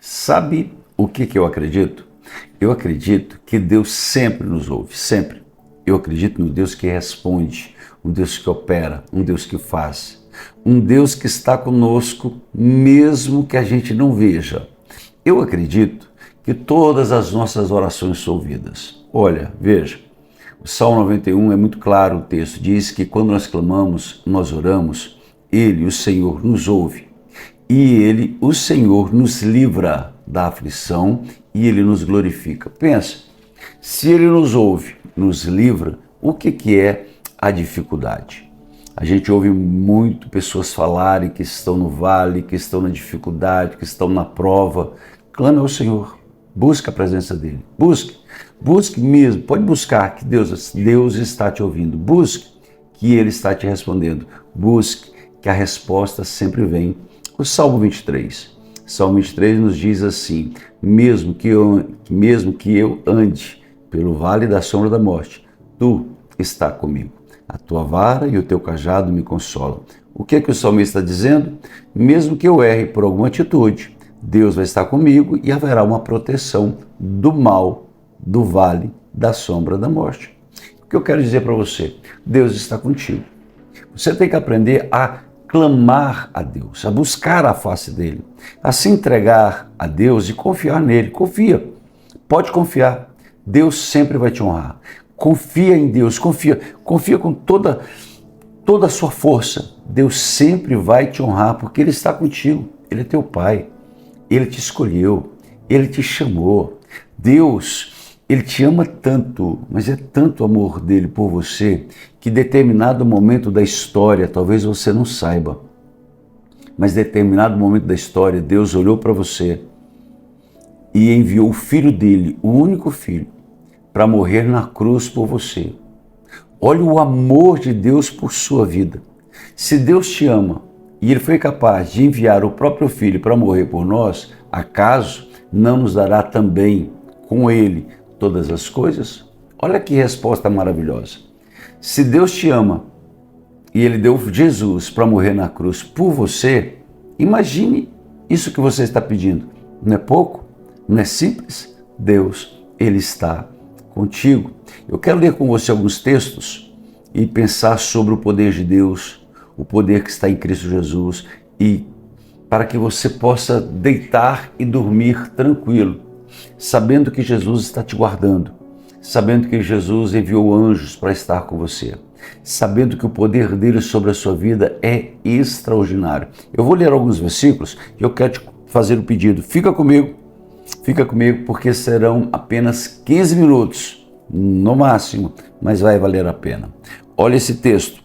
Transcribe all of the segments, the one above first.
Sabe o que eu acredito? Eu acredito que Deus sempre nos ouve, sempre. Eu acredito no Deus que responde, um Deus que opera, um Deus que faz, um Deus que está conosco mesmo que a gente não veja. Eu acredito que todas as nossas orações são ouvidas. Olha, veja, o Salmo 91 é muito claro, o texto diz que quando nós clamamos, nós oramos, Ele, o Senhor, nos ouve. E Ele, o Senhor, nos livra da aflição e Ele nos glorifica. Pensa, se Ele nos ouve, nos livra, o que é a dificuldade? A gente ouve muito pessoas falarem que estão no vale, que estão na dificuldade, que estão na prova. Clame ao Senhor, busque a presença dEle, busque mesmo, pode buscar que Deus está te ouvindo, busque que Ele está te respondendo, busque que a resposta sempre vem. O Salmo 23. Salmo 23 nos diz assim: mesmo que eu ande pelo vale da sombra da morte, tu está comigo. A tua vara e o teu cajado me consolam. O que o salmista está dizendo? Mesmo que eu erre por alguma atitude, Deus vai estar comigo e haverá uma proteção do mal, do vale da sombra da morte. O que eu quero dizer para você? Deus está contigo. Você tem que aprender a clamar a Deus, a buscar a face dele, a se entregar a Deus e confiar nele. Confia, pode confiar, Deus sempre vai te honrar. Confia em Deus, confia com toda a sua força. Deus sempre vai te honrar porque Ele está contigo, Ele é teu Pai, Ele te escolheu, Ele te chamou. Deus, Ele te ama tanto, mas é tanto amor dele por você, que em determinado momento da história, talvez você não saiba, mas em determinado momento da história, Deus olhou para você e enviou o filho dele, o único filho, para morrer na cruz por você. Olha o amor de Deus por sua vida. Se Deus te ama e Ele foi capaz de enviar o próprio filho para morrer por nós, acaso não nos dará também com Ele todas as coisas? Olha que resposta maravilhosa. Se Deus te ama e Ele deu Jesus para morrer na cruz por você, imagine isso que você está pedindo. Não é pouco? Não é simples? Deus, Ele está contigo. Eu quero ler com você alguns textos e pensar sobre o poder de Deus, o poder que está em Cristo Jesus, e para que você possa deitar e dormir tranquilo, sabendo que Jesus está te guardando, sabendo que Jesus enviou anjos para estar com você, sabendo que o poder dele sobre a sua vida é extraordinário. Eu vou ler alguns versículos e eu quero te fazer um pedido. Fica comigo, porque serão apenas 15 minutos, no máximo, mas vai valer a pena. Olha esse texto,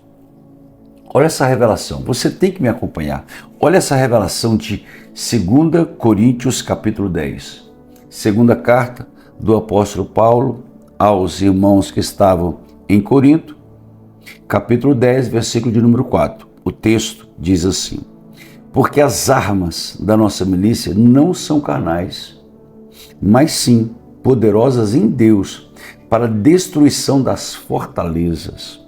olha essa revelação, você tem que me acompanhar. Olha essa revelação de 2 Coríntios capítulo 10, segunda carta do apóstolo Paulo aos irmãos que estavam em Corinto, capítulo 10, versículo de número 4. O texto diz assim: porque as armas da nossa milícia não são carnais, mas sim poderosas em Deus para a destruição das fortalezas,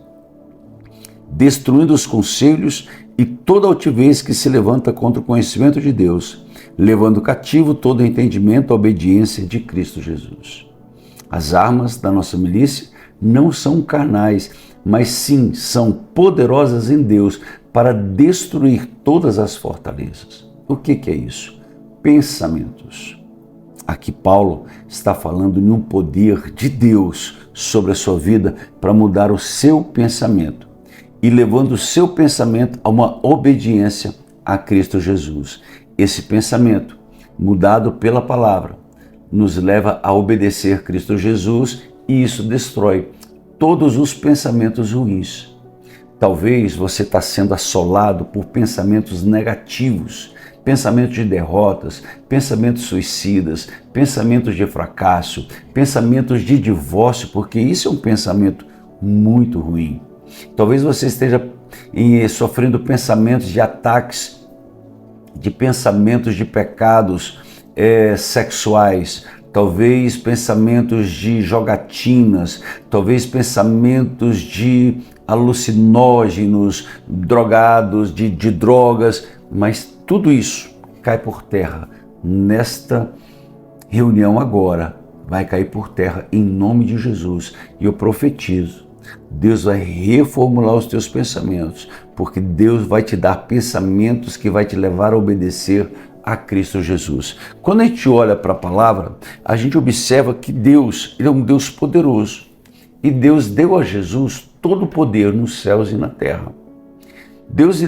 destruindo os conselhos e toda altivez que se levanta contra o conhecimento de Deus, levando cativo todo entendimento à obediência de Cristo Jesus. As armas da nossa milícia não são carnais, mas sim são poderosas em Deus para destruir todas as fortalezas. O que é isso? Pensamentos. Aqui Paulo está falando de um poder de Deus sobre a sua vida para mudar o seu pensamento e levando o seu pensamento a uma obediência a Cristo Jesus. Esse pensamento, mudado pela palavra, nos leva a obedecer Cristo Jesus e isso destrói todos os pensamentos ruins. Talvez você está sendo assolado por pensamentos negativos, pensamentos de derrotas, pensamentos suicidas, pensamentos de fracasso, pensamentos de divórcio, porque isso é um pensamento muito ruim. Talvez você esteja sofrendo pensamentos de ataques, de pensamentos de pecados sexuais, talvez pensamentos de jogatinas, talvez pensamentos de alucinógenos, drogados, de drogas, mas tudo isso cai por terra nesta reunião agora vai cair por terra em nome de Jesus. E eu profetizo, Deus vai reformular os teus pensamentos, porque Deus vai te dar pensamentos que vai te levar a obedecer a Cristo Jesus. Quando a gente olha para a palavra, a gente observa que Deus, Ele é um Deus poderoso. E Deus deu a Jesus todo o poder nos céus e na terra. Deus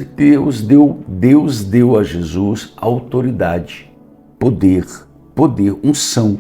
deu a Jesus autoridade, poder, unção.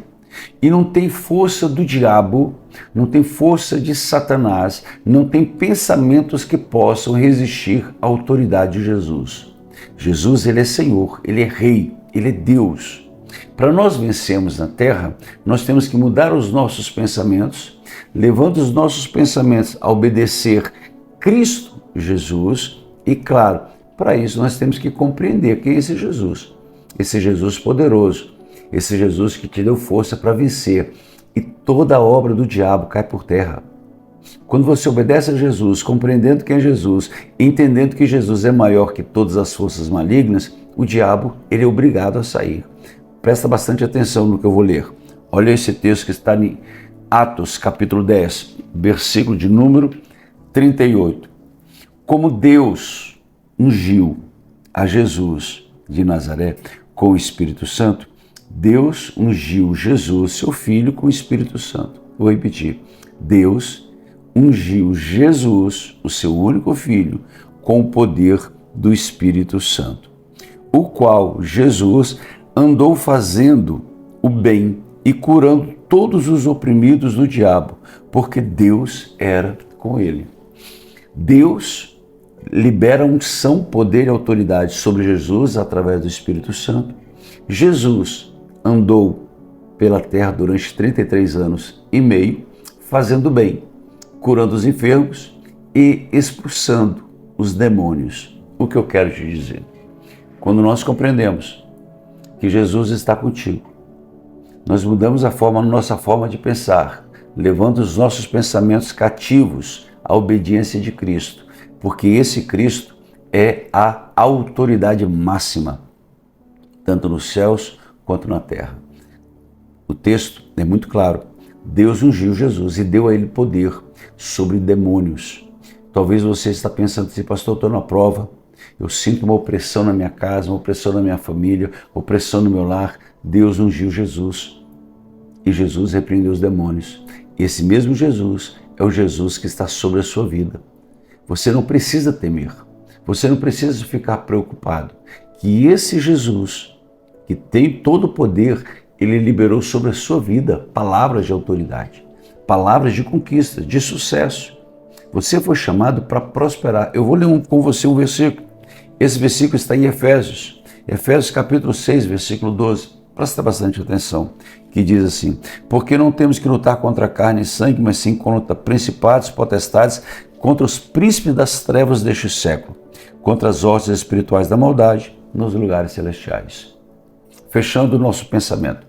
E não tem força do diabo, não tem força de Satanás, não tem pensamentos que possam resistir à autoridade de Jesus. Jesus, Ele é Senhor, Ele é Rei, Ele é Deus. Para nós vencermos na terra, nós temos que mudar os nossos pensamentos, levando os nossos pensamentos a obedecer Cristo Jesus. E claro, para isso nós temos que compreender quem é esse Jesus poderoso, esse Jesus que te deu força para vencer. E toda a obra do diabo cai por terra. Quando você obedece a Jesus, compreendendo quem é Jesus, entendendo que Jesus é maior que todas as forças malignas, o diabo, ele é obrigado a sair. Presta bastante atenção no que eu vou ler. Olha esse texto que está em Atos, capítulo 10, versículo de número 38. Como Deus ungiu a Jesus de Nazaré com o Espírito Santo, Deus ungiu Jesus, seu Filho, com o Espírito Santo. Vou repetir. Deus ungiu Jesus, o seu único Filho, com o poder do Espírito Santo, o qual Jesus andou fazendo o bem e curando todos os oprimidos do diabo, porque Deus era com ele. Deus libera unção, poder e autoridade sobre Jesus através do Espírito Santo. Jesus andou pela terra durante 33 anos e meio, fazendo bem, curando os enfermos e expulsando os demônios. O que eu quero te dizer? Quando nós compreendemos que Jesus está contigo, nós mudamos a nossa forma de pensar, levando os nossos pensamentos cativos à obediência de Cristo, porque esse Cristo é a autoridade máxima, tanto nos céus quanto na terra. O texto é muito claro. Deus ungiu Jesus e deu a ele poder sobre demônios. Talvez você está pensando assim, pastor, eu estou na prova, eu sinto uma opressão na minha casa, uma opressão na minha família, opressão no meu lar. Deus ungiu Jesus e Jesus repreendeu os demônios. Esse mesmo Jesus é o Jesus que está sobre a sua vida. Você não precisa temer, você não precisa ficar preocupado, que esse Jesus, que tem todo o poder, ele liberou sobre a sua vida palavras de autoridade, palavras de conquista, de sucesso. Você foi chamado para prosperar. Eu vou ler com você um versículo. Esse versículo está em Efésios capítulo 6, versículo 12. Presta bastante atenção, que diz assim: porque não temos que lutar contra carne e sangue, mas sim contra principados, potestades, contra os príncipes das trevas deste século, contra as hostes espirituais da maldade nos lugares celestiais. Fechando o nosso pensamento.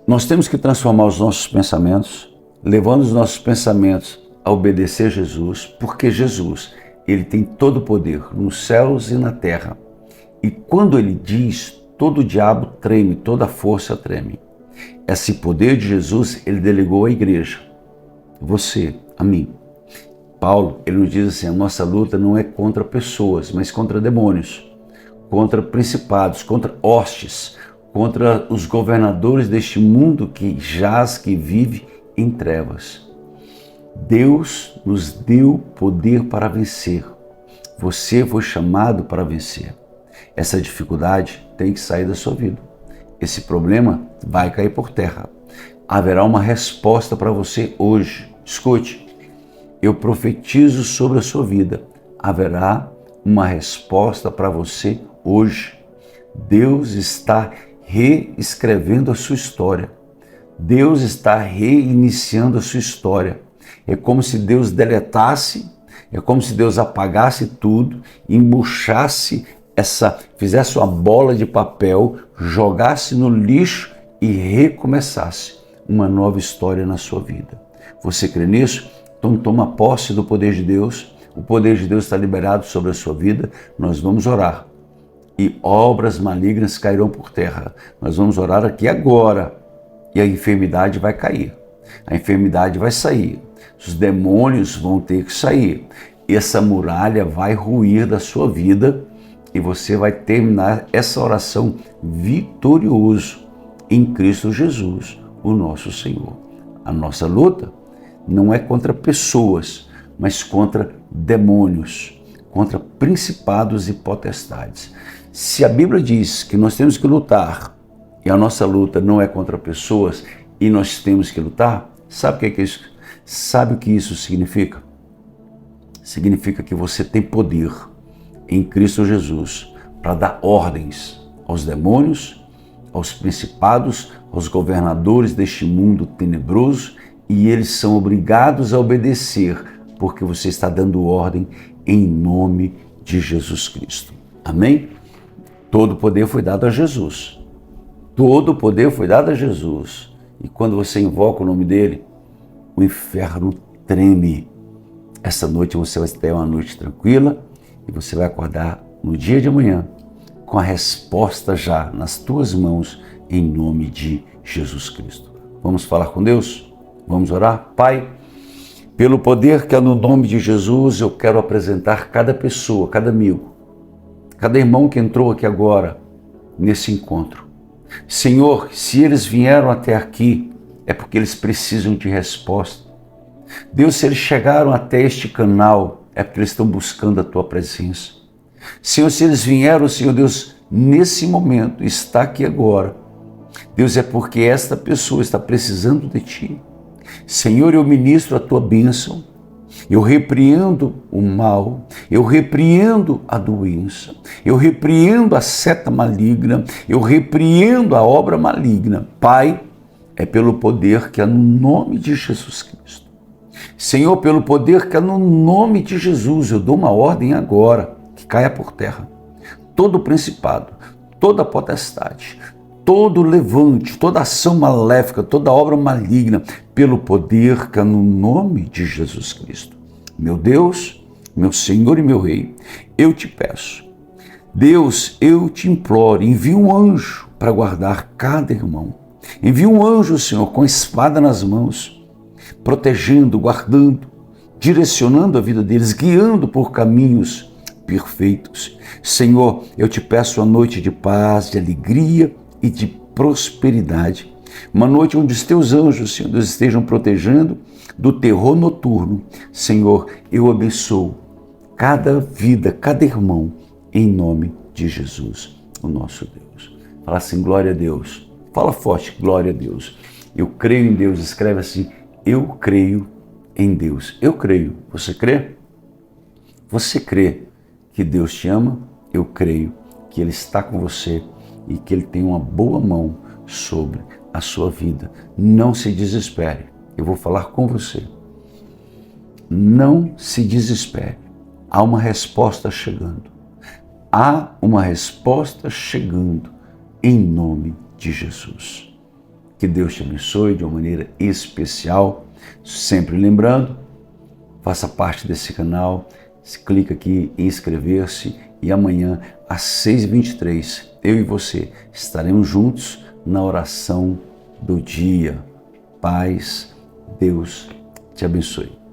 Nós temos que transformar os nossos pensamentos, levando os nossos pensamentos a obedecer Jesus, porque Jesus, ele tem todo o poder nos céus e na terra. E quando ele diz, todo o diabo treme, toda a força treme. Esse poder de Jesus, ele delegou à igreja. Você, a mim. Paulo, ele nos diz assim, a nossa luta não é contra pessoas, mas contra demônios, contra principados, contra hostes, contra os governadores deste mundo que jaz, que vive em trevas. Deus nos deu poder para vencer. Você foi chamado para vencer. Essa dificuldade tem que sair da sua vida. Esse problema vai cair por terra. Haverá uma resposta para você hoje. Escute, eu profetizo sobre a sua vida. Haverá uma resposta para você hoje. Deus está reescrevendo a sua história. Deus está reiniciando a sua história. É como se Deus deletasse, é como se Deus apagasse tudo, embuchasse fizesse uma bola de papel, jogasse no lixo e recomeçasse uma nova história na sua vida. Você crê nisso? Então toma posse do poder de Deus. O poder de Deus está liberado sobre a sua vida. Nós vamos orar. e obras malignas cairão por terra. Nós vamos orar aqui agora e a enfermidade vai cair, a enfermidade vai sair, os demônios vão ter que sair, essa muralha vai ruir da sua vida e você vai terminar essa oração vitorioso em Cristo Jesus, o nosso Senhor. A nossa luta não é contra pessoas, mas contra demônios, contra principados e potestades. Se a Bíblia diz que nós temos que lutar e a nossa luta não é contra pessoas e nós temos que lutar, sabe o que é isso? Sabe o que isso significa? Significa que você tem poder em Cristo Jesus para dar ordens aos demônios, aos principados, aos governadores deste mundo tenebroso, e eles são obrigados a obedecer, porque você está dando ordem em nome de Jesus Cristo. Amém? Todo o poder foi dado a Jesus. Todo o poder foi dado a Jesus. E quando você invoca o nome dele, o inferno treme. Essa noite você vai ter uma noite tranquila e você vai acordar no dia de amanhã com a resposta já nas tuas mãos, em nome de Jesus Cristo. Vamos falar com Deus? Vamos orar? Pai, pelo poder que é no nome de Jesus, eu quero apresentar cada pessoa, cada amigo, cada irmão que entrou aqui agora, nesse encontro. Senhor, se eles vieram até aqui, é porque eles precisam de resposta. Deus, se eles chegaram até este canal, é porque eles estão buscando a Tua presença. Senhor, se eles vieram, Senhor Deus, nesse momento, está aqui agora, Deus, é porque esta pessoa está precisando de Ti. Senhor, eu ministro a Tua bênção, eu repreendo o mal, eu repreendo a doença, eu repreendo a seta maligna, eu repreendo a obra maligna. Pai, é pelo poder que é no nome de Jesus Cristo. Senhor, pelo poder que é no nome de Jesus, eu dou uma ordem agora, que caia por terra. Todo principado, toda potestade, todo levante, toda ação maléfica, toda obra maligna, pelo poder que é no nome de Jesus Cristo. Meu Deus, meu Senhor e meu Rei, eu te peço, Deus, eu te imploro, envia um anjo para guardar cada irmão. Envia um anjo, Senhor, com a espada nas mãos, protegendo, guardando, direcionando a vida deles, guiando por caminhos perfeitos. Senhor, eu te peço uma noite de paz, de alegria e de prosperidade. Uma noite onde os teus anjos, Senhor Deus, estejam protegendo do terror noturno. Senhor, eu abençoo cada vida, cada irmão, em nome de Jesus, o nosso Deus. Fala assim, glória a Deus. Fala forte, glória a Deus. Eu creio em Deus. Escreve assim, eu creio em Deus. Eu creio. Você crê? Você crê que Deus te ama? Eu creio que Ele está com você e que Ele tem uma boa mão sobre a sua vida. Não se desespere. Eu vou falar com você. Não se desespere. Há uma resposta chegando. Há uma resposta chegando em nome de Jesus. Que Deus te abençoe de uma maneira especial. Sempre lembrando, faça parte desse canal, clica aqui em inscrever-se e amanhã às 6h23, eu e você estaremos juntos na oração do dia. Paz, Deus te abençoe.